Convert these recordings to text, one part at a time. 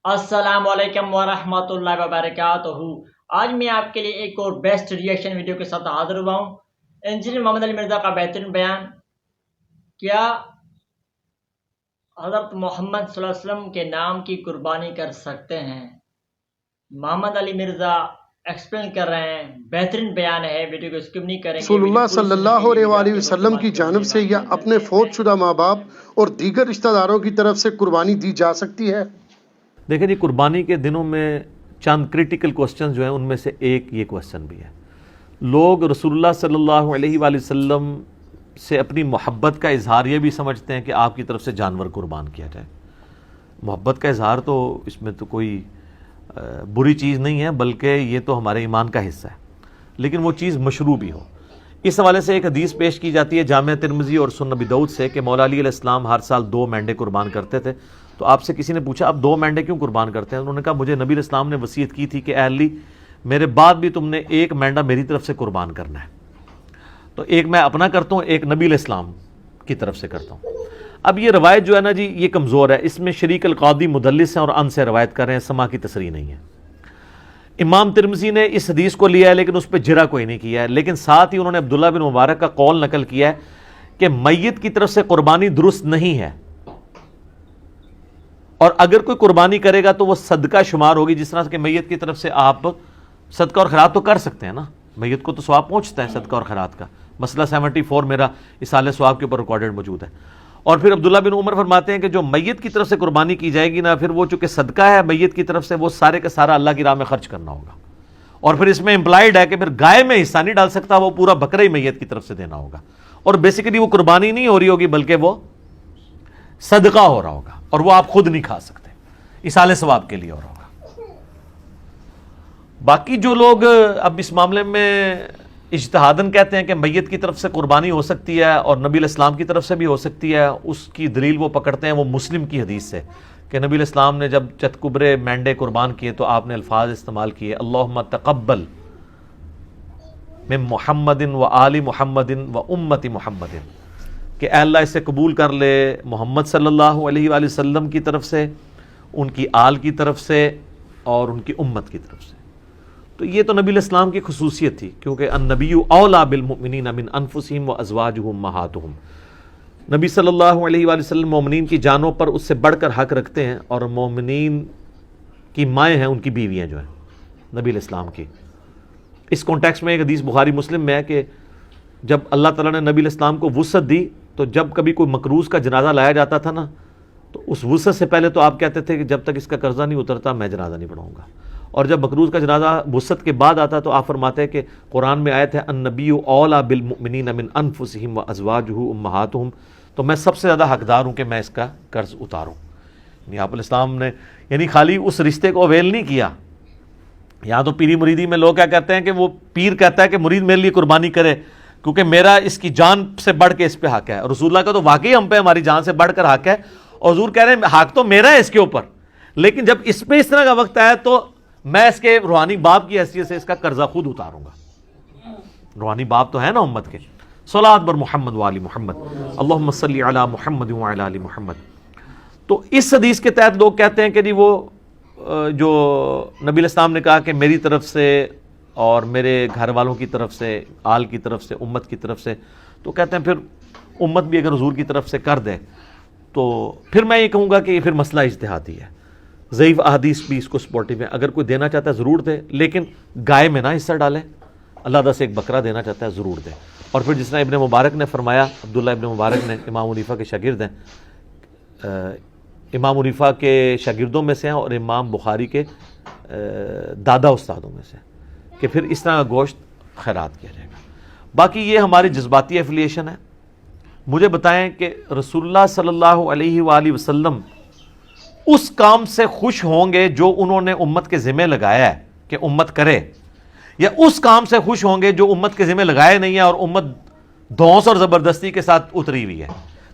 السلام علیکم ورحمۃ اللہ وبرکاتہ۔ آج میں آپ کے لیے ایک اور بیسٹ ریئیکشن ویڈیو کے ساتھ حاضر ہوا ہوں۔ انجینئر محمد علی مرزا کا بہترین بیان، کیا حضرت محمد صلی اللہ علیہ وسلم کے نام کی قربانی کر سکتے ہیں؟ محمد علی مرزا ایکسپلین کر رہے ہیں، بہترین بیان ہے، ویڈیو کو اسکپ نہیں کریں گے۔ رسول اللہ صلی اللہ علیہ وآلہ وسلم کی جانب سے یا اپنے فوت شدہ ماں باپ اور دیگر رشتہ داروں کی طرف سے قربانی دی جا سکتی ہے؟ دیکھیں جی، قربانی کے دنوں میں چند کریٹیکل کوسچن جو ہیں ان میں سے ایک یہ کوسچن بھی ہے۔ لوگ رسول اللہ صلی اللہ علیہ وآلہ وسلم سے اپنی محبت کا اظہار یہ بھی سمجھتے ہیں کہ آپ کی طرف سے جانور قربان کیا جائے۔ محبت کا اظہار تو اس میں تو کوئی بری چیز نہیں ہے، بلکہ یہ تو ہمارے ایمان کا حصہ ہے، لیکن وہ چیز مشروع بھی ہو۔ اس حوالے سے ایک حدیث پیش کی جاتی ہے جامع ترمذی اور سنن ابی داؤد سے کہ مولا علی علیہ السلام ہر سال 2 مینڈے قربان کرتے تھے۔ تو آپ سے کسی نے پوچھا آپ 2 مینڈے کیوں قربان کرتے ہیں؟ انہوں نے کہا مجھے نبی علیہ السلام نے وصیت کی تھی کہ اے علی میرے بعد بھی تم نے 1 مینڈا میری طرف سے قربان کرنا ہے۔ تو ایک میں اپنا کرتا ہوں، ایک نبی علیہ السلام کی طرف سے کرتا ہوں۔ اب یہ روایت جو ہے نا جی، یہ کمزور ہے، اس میں شریک القاضی مدلس ہیں اور ان سے روایت کر رہے ہیں، سما کی تصریح نہیں ہے۔ امام ترمذی نے اس حدیث کو لیا ہے لیکن اس پہ جرح کوئی نہیں کیا ہے، لیکن ساتھ ہی انہوں نے عبداللہ بن مبارک کا قول نقل کیا ہے کہ میت کی طرف سے قربانی درست نہیں ہے، اور اگر کوئی قربانی کرے گا تو وہ صدقہ شمار ہوگی، جس طرح کہ میت کی طرف سے آپ صدقہ اور خیرات تو کر سکتے ہیں نا، میت کو تو ثواب پہنچتا ہے صدقہ اور خیرات کا۔ مسئلہ 74 میرا اصالہ ثواب کے اوپر ریکارڈڈ موجود ہے۔ اور پھر عبداللہ بن عمر فرماتے ہیں کہ جو میت کی طرف سے قربانی کی جائے گی نا، پھر وہ چونکہ صدقہ ہے میت کی طرف سے، وہ سارے کا سارا اللہ کی راہ میں خرچ کرنا ہوگا، اور پھر اس میں امپلائڈ ہے کہ پھر گائے میں حصہ نہیں ڈال سکتا، وہ پورا بکرا ہی میت کی طرف سے دینا ہوگا، اور بیسیکلی وہ قربانی نہیں ہو رہی ہوگی بلکہ وہ صدقہ ہو رہا ہوگا، اور وہ آپ خود نہیں کھا سکتے، اصالہ ثواب کے لیے ہو رہا ہوگا۔ باقی جو لوگ اب اس معاملے میں اجتہاداً کہتے ہیں کہ میت کی طرف سے قربانی ہو سکتی ہے اور نبی علیہ السلام کی طرف سے بھی ہو سکتی ہے، اس کی دلیل وہ پکڑتے ہیں وہ مسلم کی حدیث سے کہ نبی علیہ السلام نے جب چتکبرے مینڈے قربان کیے تو آپ نے الفاظ استعمال کیے، اللہم تقبل من محمد و آل محمد و امت محمد، کہ اے اللہ اسے قبول کر لے محمد صلی اللہ علیہ وآلہ وسلم کی طرف سے، ان کی آل کی طرف سے اور ان کی امت کی طرف سے۔ تو یہ تو نبی علیہ السلام کی خصوصیت تھی، کیونکہ النبی اولیٰ بالمؤمنین من انفسہم وازواجہ امہاتہم، نبی صلی اللہ علیہ وآلہ وسلم مومنین کی جانوں پر اس سے بڑھ کر حق رکھتے ہیں، اور مومنین کی مائیں ہیں ان کی بیویاں جو ہیں نبی علیہ السلام کی۔ اس کانٹیکس میں ایک حدیث بخاری مسلم میں ہے کہ جب اللہ تعالیٰ نے نبی علیہ السلام کو وسعت دی تو جب کبھی کوئی مقروض کا جنازہ لایا جاتا تھا نا، تو اس وسعت سے پہلے تو آپ کہتے تھے کہ جب تک اس کا قرضہ نہیں اترتا میں جنازہ نہیں پڑھاؤں گا، اور جب مقروض کا جنازہ وسعت کے بعد آتا تو آپ فرماتے ہیں کہ قرآن میں آیت ہے النبی اولیٰ بالمؤمنین من انفسہم وازواجہ امہاتہم، تو میں سب سے زیادہ حقدار ہوں کہ میں اس کا قرض اتاروں۔ یعنی آپ علیہ السلام نے یعنی خالی اس رشتے کو اویل نہیں کیا۔ یہاں تو پیری مریدی میں لوگ کیا کہتے ہیں کہ وہ پیر کہتا ہے کہ مرید میرے لیے قربانی کرے کیونکہ میرا اس کی جان سے بڑھ کے اس پہ حق ہے، رسول اللہ کا تو واقعی ہم پہ ہماری جان سے بڑھ کر حق ہے، اور حضور کہہ رہے ہیں حق تو میرا ہے اس کے اوپر، لیکن جب اس پہ اس طرح کا وقت آیا تو میں اس کے روحانی باپ کی حیثیت سے اس کا قرضہ خود اتاروں گا۔ روحانی باپ تو ہے نا امت کے۔ صلاۃ بر محمد وآل محمد، اللہم صلی علی محمد وعلی آل محمد۔ تو اس حدیث کے تحت لوگ کہتے ہیں کہ جی وہ جو نبی علیہ السلام نے کہا کہ میری طرف سے اور میرے گھر والوں کی طرف سے، آل کی طرف سے، امت کی طرف سے، تو کہتے ہیں پھر امت بھی اگر حضور کی طرف سے کر دے تو پھر میں یہ کہوں گا کہ یہ پھر مسئلہ اجتہادی ہے، ضعیف احادیث بھی اس کو سپورٹیو ہے، اگر کوئی دینا چاہتا ہے ضرور دے، لیکن گائے میں نہ حصہ ڈالے، اللہ سے ایک بکرا دینا چاہتا ہے ضرور دے۔ اور پھر جس طرح ابن مبارک نے فرمایا، عبداللہ ابن مبارک نے امام حنیفہ کے شاگرد ہیں، امام حنیفہ کے شاگردوں میں سے ہیں اور امام بخاری کے دادا استادوں میں سے، کہ پھر اس طرح کا گوشت خیرات کیا جائے گا۔ باقی یہ ہماری جذباتی ایفیلیشن ہے۔ مجھے بتائیں کہ رسول اللہ صلی اللہ علیہ وآلہ وسلم اس کام سے خوش ہوں گے جو انہوں نے امت کے ذمہ لگایا ہے کہ امت کرے، یا اس کام سے خوش ہوں گے جو امت کے ذمہ لگائے نہیں ہے اور امت دھونس اور زبردستی کے ساتھ اتری ہوئی ہے؟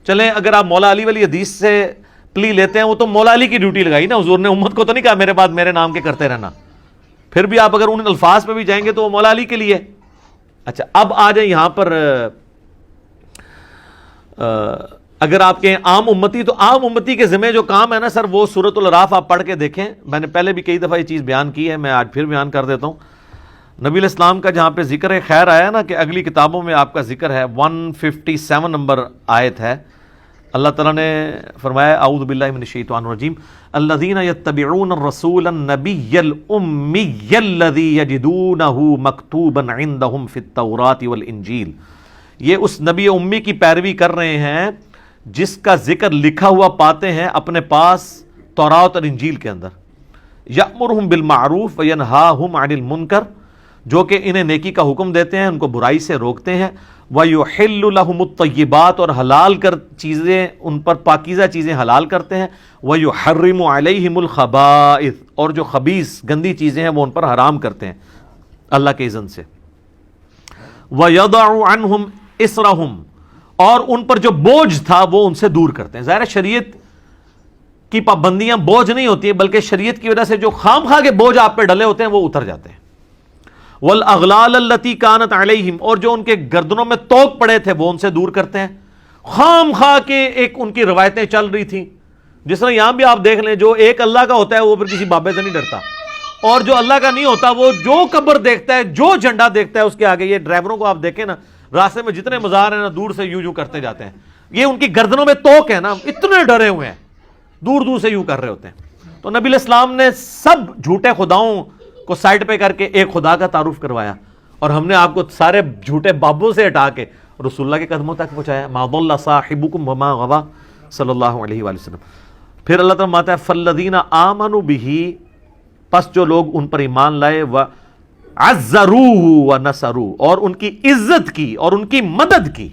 چلیں اگر آپ مولا علی والی حدیث سے پلی لیتے ہیں، وہ تو مولا علی کی ڈیوٹی لگائی نا، حضور نے امت کو تو نہیں کہا میرے بعد میرے نام کے کرتے رہنا، پھر بھی آپ اگر ان الفاظ پہ بھی جائیں گے تو وہ مولا علی کے لیے۔ اچھا اب آ جائیں یہاں پر اگر آپ کہیں عام امتی، تو عام امتی کے ذمہ جو کام ہے نا سر، وہ سورۃ الاعراف آپ پڑھ کے دیکھیں. میں نے پہلے بھی کئی دفعہ یہ چیز بیان کی ہے، میں آج پھر بیان کر دیتا ہوں. نبی علیہ السلام کا جہاں پہ ذکر ہے خیر آیا نا، کہ اگلی کتابوں میں آپ کا ذکر ہے، 157 نمبر آیت ہے. اللہ تعالیٰ نے فرمایا اعوذ باللہ من الشیطان الرجیم الذین یتبعون الرسول النبی الامی الذی یجدونہ مکتوبا عندہم فی التوراۃ والانجیل. یہ اس نبی امی کی پیروی کر رہے ہیں جس کا ذکر لکھا ہوا پاتے ہیں اپنے پاس تورات اور انجیل کے اندر. یأمرہم بالمعروف وینہاہم عن المنکر، جو کہ انہیں نیکی کا حکم دیتے ہیں، ان کو برائی سے روکتے ہیں. وَيُحِلُّ لَهُمُ الطَّيِّبَاتِ، اور حلال کر چیزیں ان پر پاکیزہ چیزیں حلال کرتے ہیں. وَيُحَرِّمُ عَلَيْهِمُ الْخَبَائِثَ، اور جو خبیث گندی چیزیں ہیں وہ ان پر حرام کرتے ہیں اللہ کے اذن سے. وَيَضَعُ عَنْهُمْ إِصْرَهُمْ، اور ان پر جو بوجھ تھا وہ ان سے دور کرتے ہیں. ظاہر شریعت کی پابندیاں بوجھ نہیں ہوتی ہیں، بلکہ شریعت کی وجہ سے جو خام خواہ کے بوجھ آپ پہ ڈلے ہوتے ہیں وہ اتر جاتے ہیں. والاغلال التي كانت عليهم، اور جو ان کے گردنوں میں توق پڑے تھے وہ ان سے دور کرتے ہیں. خام خواہ کے ایک ان کی روایتیں چل رہی تھیں، جس طرح یہاں بھی آپ دیکھ لیں، جو ایک اللہ کا ہوتا ہے وہ پھر کسی بابے سے نہیں ڈرتا، اور جو اللہ کا نہیں ہوتا وہ جو قبر دیکھتا ہے، جو جھنڈا دیکھتا ہے اس کے آگے. یہ ڈرائیوروں کو آپ دیکھیں نا، راستے میں جتنے مزار ہیں نا، دور سے یوں کرتے جاتے ہیں. یہ ان کی گردنوں میں توق ہے نا، اتنے ڈرے ہوئے ہیں، دور دور سے یوں کر رہے ہوتے ہیں. تو نبی علیہ السلام نے سب جھوٹے خداؤں کو سائڈ پہ کر کے ایک خدا کا تعارف کروایا، اور ہم نے آپ کو سارے جھوٹے بابوں سے ہٹا کے رسول اللہ کے قدموں تک پہنچایا. ما ضل صاحبکم وما غوی صلی اللہ علیہ وآلہ وسلم. پھر اللہ تعالیٰ ماتا ہے فالذین آمنوا بہ، پس جو لوگ ان پر ایمان لائے، وعزروہ ونصروہ، اور ان کی عزت کی اور ان کی مدد کی.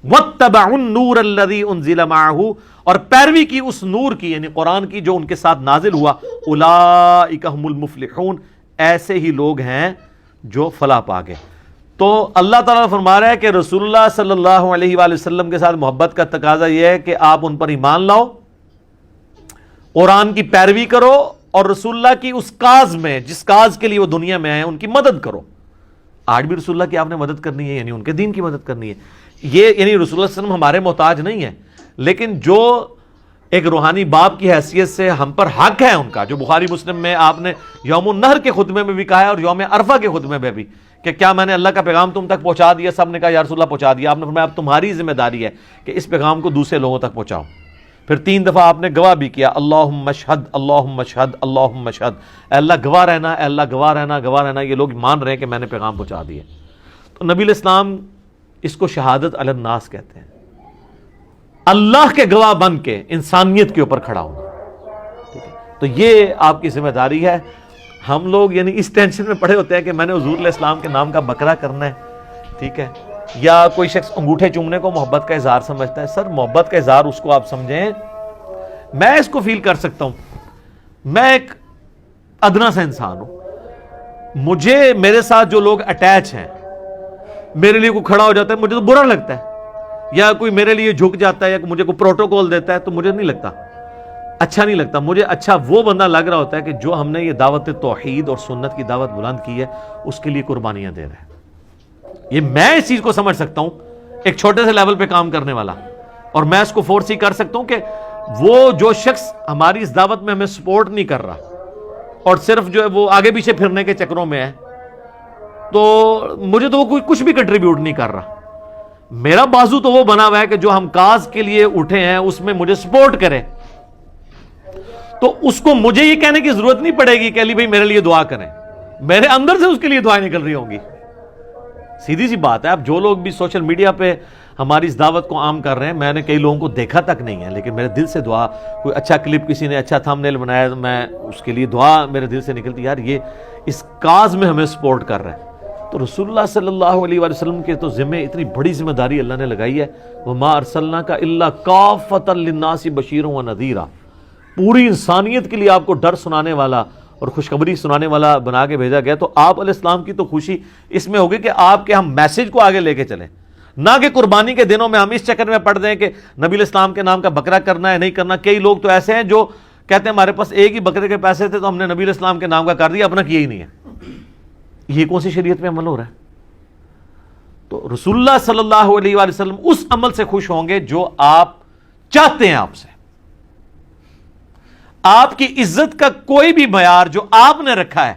واتبعوا النور الذی انزل معہ، اور پیروی کی اس نور کی یعنی قرآن کی جو ان کے ساتھ نازل ہوا. اولئک هم المفلحون، ایسے ہی لوگ ہیں جو فلاح پا گئے. تو اللہ تعالیٰ فرما رہا ہے کہ رسول اللہ صلی اللہ علیہ وآلہ وسلم کے ساتھ محبت کا تقاضا یہ ہے کہ آپ ان پر ایمان لاؤ، قرآن کی پیروی کرو، اور رسول اللہ کی اس کاز میں جس کاز کے لیے وہ دنیا میں آئے ان کی مدد کرو. آج بھی رسول اللہ کی آپ نے مدد کرنی ہے، یعنی ان کے دین کی مدد کرنی ہے. یہ یعنی رسول اللہ صلی اللہ علیہ وسلم ہمارے محتاج نہیں ہے، لیکن جو ایک روحانی باپ کی حیثیت سے ہم پر حق ہے ان کا، جو بخاری مسلم میں آپ نے یوم النہر کے خطبے میں بھی کہا ہے اور یوم عرفہ کے خطبے میں بھی، کہ کیا میں نے اللہ کا پیغام تم تک پہنچا دیا؟ سب نے کہا یا رسول اللہ پہنچا دیا. آپ نے فرمایا اب تمہاری ذمہ داری ہے کہ اس پیغام کو دوسرے لوگوں تک پہنچاؤ. پھر 3 دفعہ آپ نے گواہ بھی کیا، اللہم اشہد اللہم اشہد اللہم اشہد، اے اللہ گواہ رہنا، اے اللہ گواہ رہنا، گواہ رہنا. یہ لوگ مان رہے ہیں کہ میں نے پیغام پہنچا دیا. تو نبی علیہ السلام اس کو شہادت علی الناس کہتے ہیں، اللہ کے گواہ بن کے انسانیت کے اوپر کھڑا ہونا. ٹھیک ہے، تو یہ آپ کی ذمہ داری ہے. ہم لوگ یعنی اس ٹینشن میں پڑے ہوتے ہیں کہ میں نے حضور علیہ السلام کے نام کا بکرا کرنا ہے، ٹھیک ہے، یا کوئی شخص انگوٹھے چومنے کو محبت کا اظہار سمجھتا ہے. سر محبت کا اظہار اس کو آپ سمجھیں، میں اس کو فیل کر سکتا ہوں. میں ایک ادنا سا انسان ہوں، مجھے میرے ساتھ جو لوگ اٹیچ ہیں، میرے لیے کوئی کھڑا ہو جاتا ہے مجھے تو برا لگتا ہے، یا کوئی میرے لیے جھک جاتا ہے یا مجھے کوئی پروٹوکول دیتا ہے تو مجھے نہیں لگتا اچھا، نہیں لگتا. مجھے اچھا وہ بندہ لگ رہا ہوتا ہے کہ جو ہم نے یہ دعوت توحید اور سنت کی دعوت بلند کی ہے اس کے لیے قربانیاں دے رہے ہیں. یہ میں اس چیز کو سمجھ سکتا ہوں، ایک چھوٹے سے لیول پہ کام کرنے والا، اور میں اس کو فورس ہی کر سکتا ہوں کہ وہ جو شخص ہماری اس دعوت میں ہمیں سپورٹ نہیں کر رہا اور صرف جو ہے وہ آگے پیچھے پھرنے کے چکروں میں ہے، تو مجھے تو وہ کچھ بھی کنٹریبیوٹ نہیں کر رہا. میرا بازو تو وہ بنا ہوا ہے کہ جو ہم کاز کے لیے اٹھے ہیں اس میں مجھے سپورٹ کرے، تو اس کو مجھے یہ کہنے کی ضرورت نہیں پڑے گی کہ علی بھائی میرے لیے دعا کریں، میرے اندر سے اس کے لیے دعائیں نکل رہی ہوں گی. سیدھی سی بات ہے. اب جو لوگ بھی سوشل میڈیا پہ ہماری اس دعوت کو عام کر رہے ہیں، میں نے کئی لوگوں کو دیکھا تک نہیں ہے، لیکن میرے دل سے دعا، کوئی اچھا کلپ کسی نے اچھا تھم نیل بنایا تو میں اس کے لیے دعا میرے دل سے نکلتی، یار یہ اس کاز میں ہمیں سپورٹ کر رہے ہیں. تو رسول اللہ صلی اللہ علیہ وآلہ وسلم کے تو ذمہ اتنی بڑی ذمہ داری اللہ نے لگائی ہے، وَمَا أَرْسَلْنَاكَ إِلَّا كَافَّةً لِلنَّاسِ بَشِيرًا وَنَذِيرًا. پوری انسانیت کے لیے آپ کو ڈر سنانے والا اور خوشخبری سنانے والا بنا کے بھیجا گیا. تو آپ علیہ السلام کی تو خوشی اس میں ہوگی کہ آپ کے ہم میسج کو آگے لے کے چلیں، نہ کہ قربانی کے دنوں میں ہم اس چکر میں پڑ دیں کہ نبی علیہ السلام کے نام کا بکرا کرنا ہے نہیں کرنا. کئی لوگ تو ایسے ہیں جو کہتے ہیں ہمارے پاس ایک ہی بکرے کے پیسے تھے تو ہم نے نبی علیہ السلام کے نام کا کر دیا، اپنا کیا ہی نہیں ہے. یہ کون سی شریعت میں عمل ہو رہا ہے؟ تو رسول اللہ صلی اللہ علیہ وآلہ وسلم اس عمل سے خوش ہوں گے جو آپ چاہتے ہیں آپ سے. آپ کی عزت کا کوئی بھی معیار جو آپ نے رکھا ہے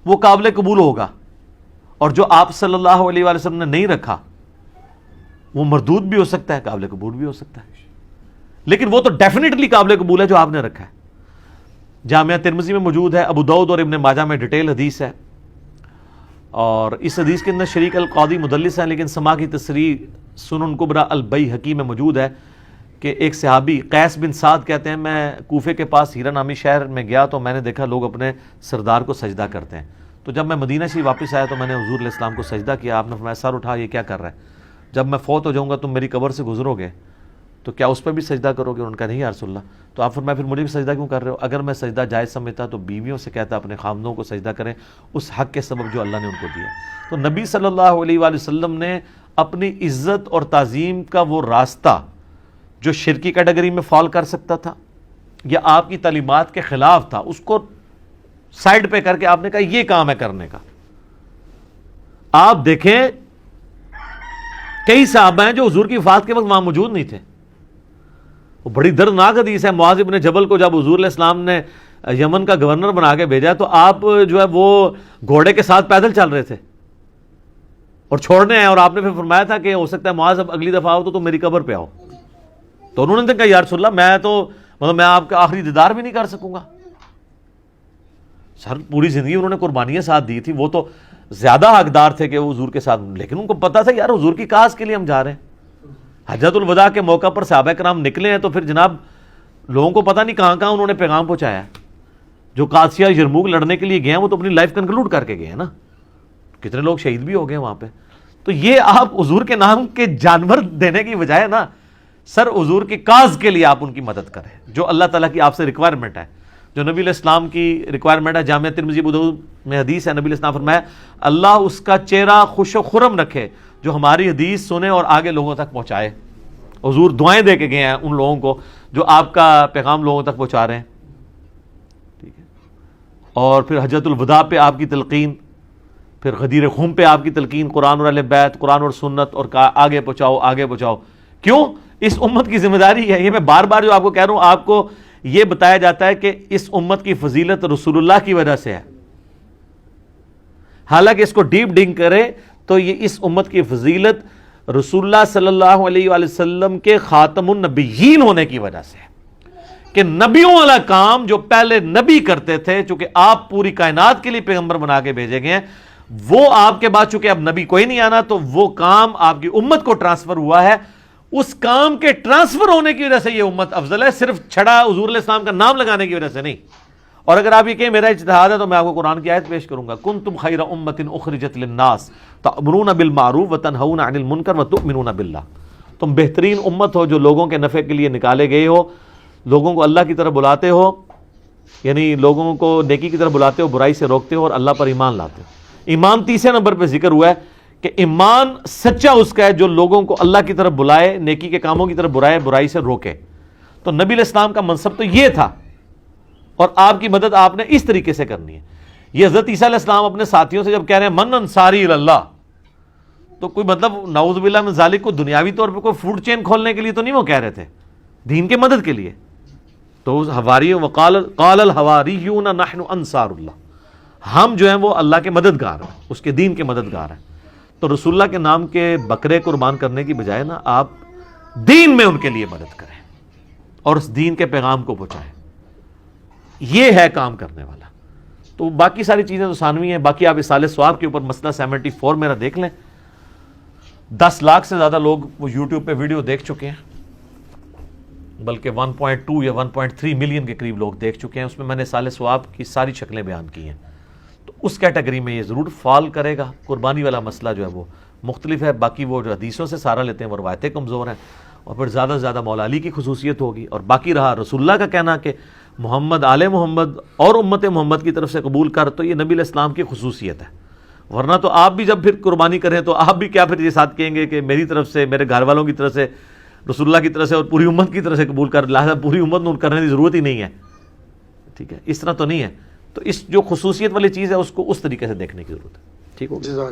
وہ قابل قبول ہوگا، اور جو آپ صلی اللہ علیہ وآلہ وسلم نے نہیں رکھا وہ مردود بھی ہو سکتا ہے، قابل قبول بھی ہو سکتا ہے، لیکن وہ تو ڈیفینیٹلی قابل قبول ہے جو آپ نے رکھا ہے. جامعہ ترمذی میں موجود ہے، ابو داؤد اور ابن ماجہ میں ڈیٹیل حدیث ہے، اور اس حدیث کے اندر شریک القاضی مدلس ہیں، لیکن سما کی تصریح سنن کبری البیہقی میں موجود ہے کہ ایک صحابی قیس بن سعد کہتے ہیں میں کوفے کے پاس ہیرا نامی شہر میں گیا تو میں نے دیکھا لوگ اپنے سردار کو سجدہ کرتے ہیں. تو جب میں مدینہ سے واپس آیا تو میں نے حضور علیہ السلام کو سجدہ کیا. آپ نے فرمایا سر اٹھا، یہ کیا کر رہا ہے؟ جب میں فوت ہو جاؤں گا تم میری قبر سے گزرو گے تو کیا اس پہ بھی سجدہ کرو گے؟ ان کا نہیں یا رسول اللہ. تو آپ فرمایا پھر مجھے بھی سجدہ کیوں کر رہے ہو؟ اگر میں سجدہ جائز سمجھتا تو بیویوں سے کہتا اپنے خامدوں کو سجدہ کریں اس حق کے سبب جو اللہ نے ان کو دیا. تو نبی صلی اللہ علیہ وآلہ وسلم نے اپنی عزت اور تعظیم کا وہ راستہ جو شرکی کیٹیگری میں فال کر سکتا تھا یا آپ کی تعلیمات کے خلاف تھا، اس کو سائڈ پہ کر کے آپ نے کہا یہ کام ہے کرنے کا. آپ دیکھیں کئی صحابہ ہیں جو حضور کی وفات کے وقت وہاں موجود نہیں تھے. وہ بڑی دردناک حدیث ہے. معاذ بن جبل کو جب حضور علیہ السلام نے یمن کا گورنر بنا کے بھیجا تو آپ جو ہے وہ گھوڑے کے ساتھ پیدل چل رہے تھے اور چھوڑنے ہیں، اور آپ نے پھر فرمایا تھا کہ ہو سکتا ہے معاذ اب اگلی دفعہ آؤ تو تم میری قبر پہ آؤ. تو انہوں نے کہا یا رسول اللہ میں تو میں آپ کا آخری دیدار بھی نہیں کر سکوں گا. سر پوری زندگی انہوں نے قربانیاں ساتھ دی تھی، وہ تو زیادہ حقدار تھے کہ وہ حضور کے ساتھ، لیکن ان کو پتا تھا یار حضور کی کاز کے لیے ہم جا رہے ہیں. حجۃ الوداع کے موقع پر صحابہ کرام نکلے ہیں تو پھر جناب لوگوں کو پتہ نہیں کہاں کہاں انہوں نے پیغام پہنچایا ہے. جو قادسیہ یرموک لڑنے کے لیے گئے ہیں وہ تو اپنی لائف کنکلوڈ کر کے گئے ہیں نا، کتنے لوگ شہید بھی ہو گئے وہاں پہ. تو یہ آپ حضور کے نام کے جانور دینے کی بجائے نا سر حضور کی کاز کے لیے آپ ان کی مدد کریں جو اللہ تعالیٰ کی آپ سے ریکوائرمنٹ ہے، جو نبی علیہ السلام کی ریکوائرمنٹ ہے. جامعہ ترمذی ابو داؤد میں حدیث ہے، نبی علیہ السلام فرمایا اللہ اس کا چہرہ خوش و خرم رکھے جو ہماری حدیث سنے اور آگے لوگوں تک پہنچائے. حضور دعائیں دے کے گئے ہیں ان لوگوں کو جو آپ کا پیغام لوگوں تک پہنچا رہے ہیں. ٹھیک ہے. اور پھر حجۃ الوداع پہ آپ کی تلقین، پھر غدیر خم پہ آپ کی تلقین، قرآن اور اہل بیت، قرآن اور سنت، اور آگے پہنچاؤ آگے پہنچاؤ. کیوں؟ اس امت کی ذمہ داری ہے. یہ میں بار بار جو آپ کو کہہ رہا ہوں، آپ کو یہ بتایا جاتا ہے کہ اس امت کی فضیلت رسول اللہ کی وجہ سے ہے. حالانکہ اس کو ڈیپ ڈنگ کرے تو یہ اس امت کی فضیلت رسول اللہ صلی اللہ علیہ وآلہ وسلم کے خاتم النبیین ہونے کی وجہ سے ہے کہ نبیوں والا کام جو پہلے نبی کرتے تھے، چونکہ آپ پوری کائنات کے لیے پیغمبر بنا کے بھیجے گئے ہیں، وہ آپ کے بعد چونکہ اب نبی کوئی نہیں آنا تو وہ کام آپ کی امت کو ٹرانسفر ہوا ہے. اس کام کے ٹرانسفر ہونے کی وجہ سے یہ امت افضل ہے، صرف چھڑا حضور علیہ السلام کا نام لگانے کی وجہ سے نہیں. اور اگر آپ یہ کہیں میرا اجتہاد ہے تو میں آپ کو قرآن کی آیت پیش کروں گا، کنتم خیر امۃ اخرجت للناس تأمرون بالمعروف وتنہون عن المنکر وتؤمنون باللہ. تم بہترین امت ہو جو لوگوں کے نفع کے لیے نکالے گئے ہو، لوگوں کو اللہ کی طرف بلاتے ہو، یعنی لوگوں کو نیکی کی طرف بلاتے ہو، برائی سے روکتے ہو اور اللہ پر ایمان لاتے ہو. ایمان تیسرے نمبر پہ ذکر ہوا ہے کہ ایمان سچا اس کا ہے جو لوگوں کو اللہ کی طرف بلائے، نیکی کے کاموں کی طرف برائے، برائی سے روکے. تو نبی علیہ السلام کا منصب تو یہ تھا، اور آپ کی مدد آپ نے اس طریقے سے کرنی ہے. یہ حضرت عیسیٰ علیہ السلام اپنے ساتھیوں سے جب کہہ رہے ہیں من انصاری اللہ، تو کوئی مطلب نعوذ باللہ من ذالک کو دنیاوی طور پہ کوئی فوڈ چین کھولنے کے لیے تو نہیں وہ کہہ رہے تھے، دین کے مدد کے لیے. تو حواری قال الحواریون نحن انصار اللہ، ہم جو ہیں وہ اللہ کے مددگار ہیں، اس کے دین کے مددگار ہیں. تو رسول اللہ کے نام کے بکرے قربان کرنے کی بجائے نا آپ دین میں ان کے لیے مدد کریں اور اس دین کے پیغام کو پہنچائیں. یہ ہے کام کرنے والا. تو باقی ساری چیزیں تو ثانوی ہیں. باقی آپ اصالہ ثواب کے اوپر مسئلہ 74 میرا دیکھ لیں. 10 لاکھ سے زیادہ لوگ وہ یوٹیوب پہ ویڈیو دیکھ چکے ہیں، بلکہ 1.2 یا 1.3 ملین کے قریب لوگ دیکھ چکے ہیں. اس میں نے اصالہ ثواب کی ساری شکلیں بیان کی ہیں. تو اس کیٹیگری میں یہ ضرور فال کرے گا. قربانی والا مسئلہ جو ہے وہ مختلف ہے. باقی وہ جو حدیثوں سے سہارا لیتے ہیں وہ روایتیں کمزور ہیں، اور پھر زیادہ سے زیادہ مولا علی کی خصوصیت ہوگی. اور باقی رہا رسول اللہ کا کہنا کہ محمد آل محمد اور امت محمد کی طرف سے قبول کر، تو یہ نبی علیہ السلام کی خصوصیت ہے. ورنہ تو آپ بھی جب پھر قربانی کریں تو آپ بھی کیا پھر یہ ساتھ کہیں گے کہ میری طرف سے، میرے گھر والوں کی طرف سے، رسول اللہ کی طرف سے اور پوری امت کی طرف سے قبول کر، لہٰذا پوری امت نون کرنے کی ضرورت ہی نہیں ہے. ٹھیک ہے، اس طرح تو نہیں ہے. تو اس جو خصوصیت والی چیز ہے اس کو اس طریقے سے دیکھنے کی ضرورت ہے. ٹھیک ہو گیا.